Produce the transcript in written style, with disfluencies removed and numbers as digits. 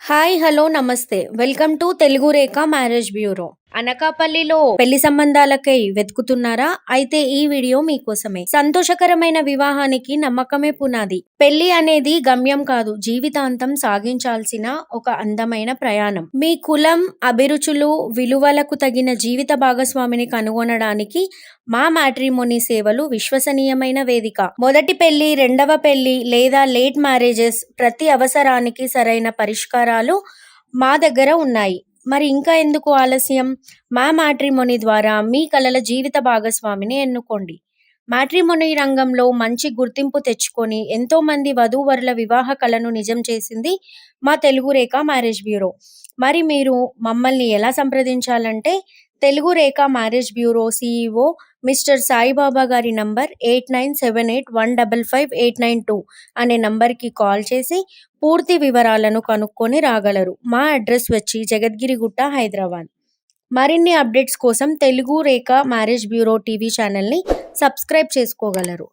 Hi hello నమస్తే welcome to Telugu Rekha marriage bureau. అనకాపల్లిలో పెళ్లి సంబంధాలకై వెతుకుతున్నారా? అయితే ఈ వీడియో మీకోసమే. సంతోషకరమైన వివాహానికి నమ్మకమే పునాది. పెళ్లి అనేది గమ్యం కాదు, జీవితాంతం సాగించాల్సిన ఒక అందమైన ప్రయాణం. మీ కులం, అభిరుచులు, విలువలకు తగిన జీవిత భాగస్వామిని కనుగొనడానికి మా మ్యాట్రిమోనీ సేవలు విశ్వసనీయమైన వేదిక. మొదటి పెళ్లి, రెండవ పెళ్లి లేదా లేట్ మ్యారేజెస్, ప్రతి అవసరానికి సరైన పరిష్కారాలు మా దగ్గర ఉన్నాయి. మరి ఇంకా ఎందుకు ఆలస్యం? మా మ్యాట్రిమోనీ ద్వారా మీ కలల జీవిత భాగస్వామిని ఎన్నుకోండి. మ్యాట్రిమోనీ రంగంలో మంచి గుర్తింపు తెచ్చుకొని ఎంతో మంది వధూవరుల వివాహ కలను నిజం చేసింది మా తెలుగు రేఖ మ్యారేజ్ బ్యూరో. మరి మీరు మమ్మల్ని ఎలా సంప్రదించాలంటే, Telugu Rekha marriage bureau CEO mister Saibaba గారి నంబర్ 8978155892 అనే నంబర్కి కాల్ చేసి పూర్తి వివరాలను కనుక్కొని రాగలరు. మా అడ్రస్ వచ్చి జగద్గిరిగుట్ట, హైదరాబాద్. మరిన్ని అప్డేట్స్ కోసం Telugu Rekha marriage bureau TV ఛానల్ని సబ్స్క్రైబ్ చేసుకోగలరు.